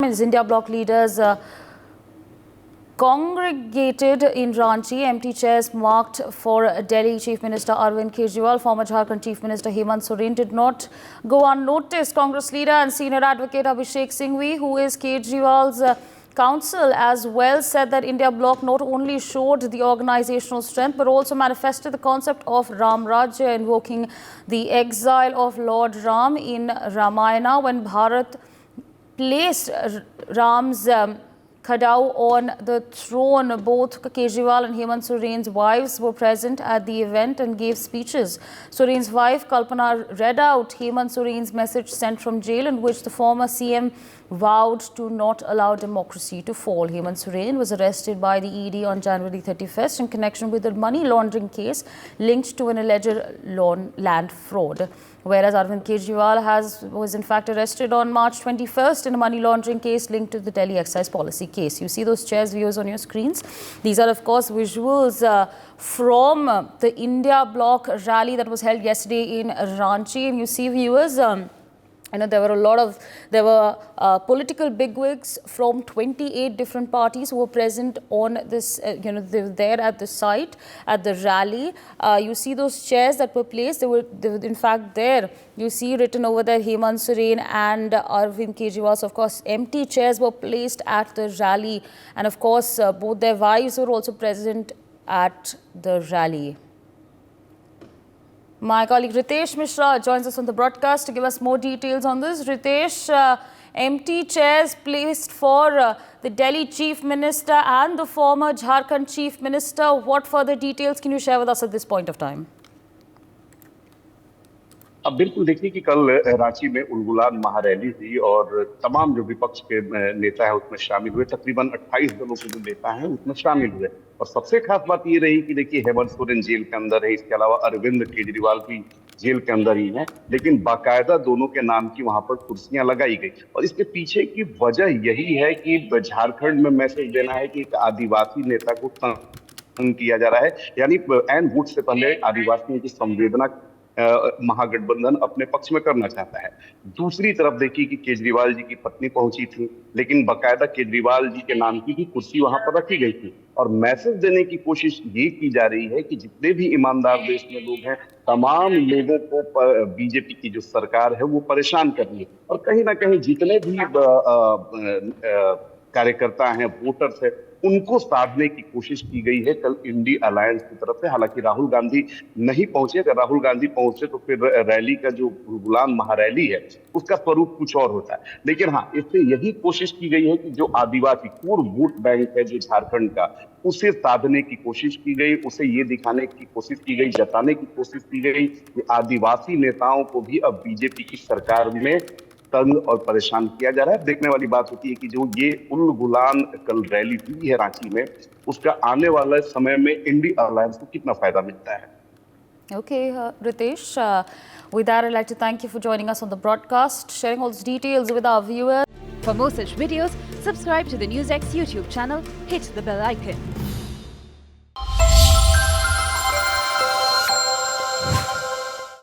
India bloc leaders congregated in Ranchi. Empty chairs marked for Delhi Chief Minister Arvind Kejriwal. Former Jharkhand Chief Minister Hemant Soren did not go unnoticed. Congress leader and senior advocate Abhishek Singhvi, who is Kejriwal's counsel as well, said that India bloc not only showed the organizational strength but also manifested the concept of Ram Rajya, invoking the exile of Lord Ram in Ramayana when Bharat placed Ram's Khadao on the throne. Both Kejriwal and Hemant Soren's wives were present at the event and gave speeches. Soren's wife Kalpana read out Hemant Soren's message sent from jail, in which the former CM vowed to not allow democracy to fall. Hemant Soren was arrested by the ED on January 31st in connection with a money laundering case linked to an alleged land fraud, whereas Arvind Kejriwal was in fact arrested on March 21st in a money laundering case linked to the Delhi excise policy case. You see those chairs, viewers, on your screens. These are, of course, visuals from the India bloc rally that was held yesterday in Ranchi. And you see, viewers, there were political bigwigs from 28 different parties who were present on this, they were there at the site, at the rally. You see those chairs that were placed, they were in fact there. You see written over there Hemant Soren and Arvind Kejriwal. So of course, empty chairs were placed at the rally. And of course, both their wives were also present at the rally. My colleague Ritesh Mishra joins us on the broadcast to give us more details on this. Ritesh, empty chairs placed for the Delhi Chief Minister and the former Jharkhand Chief Minister. What further details can you share with us at this point of time? अब बिल्कुल देखिए कि कल रांची में उलगुलान महारैली थी और तमाम जो विपक्ष के नेता है उसमें शामिल हुए। तकरीबन 28 दलों के जो नेता हैं उसमें शामिल हुए और सबसे खास बात ये रही कि देखिए हेमंत सोरेन जेल के अंदर है, इसके अलावा अरविंद केजरीवाल भी जेल के अंदर ही है, लेकिन बाकायदा दोनों के नाम की वहां पर कुर्सियां लगाई गई। और इसके पीछे की वजह यही है कि झारखंड में मैसेज देना है कि एक आदिवासी नेता को तंग किया जा रहा है, यानी एन वोट से पहले आदिवासियों की संवेदना महागठबंधन अपने पक्ष में करना चाहता है। दूसरी तरफ देखिए कि केजरीवाल जी की पत्नी पहुंची थी, लेकिन बकायदा केजरीवाल जी के नाम की भी कुर्सी वहां पर रखी गई थी और मैसेज देने की कोशिश ये की जा रही है कि जितने भी ईमानदार देश में लोग हैं, तमाम लोगों को बीजेपी की जो सरकार है वो परेशान कर रही है और कहीं ना कहीं जितने भी कार्यकर्ता हैं, वोटर्स हैं, उनको साधने की कोशिश की गई है कल इंडी अलायंस की तरफ से। हालांकि राहुल गांधी नहीं पहुंचे, अगर राहुल गांधी पहुंचे तो फिर रैली का जो गुलाम महारैली है उसका स्वरूप कुछ और होता है। लेकिन हाँ, इससे यही कोशिश की गई है कि जो आदिवासी कोर वोट बैंक है जो झारखंड का, उसे साधने की कोशिश की गई, उसे ये दिखाने की कोशिश की गई, जताने की कोशिश की गई कि आदिवासी नेताओं को भी अब बीजेपी की सरकार में तंग और परेशान किया जा रहा है। देखने वाली बात होती है कि जो ये उल-गुलान कल रैली हुई है रांची में, उसका आने वाले समय में इंडी अलायंस को कितना फायदा मिलता है। Okay, Ritesh, with that I'd like to thank you for joining us on the broadcast, sharing all these details with our viewers. For more such videos, subscribe to the NewsX YouTube channel, hit the bell icon.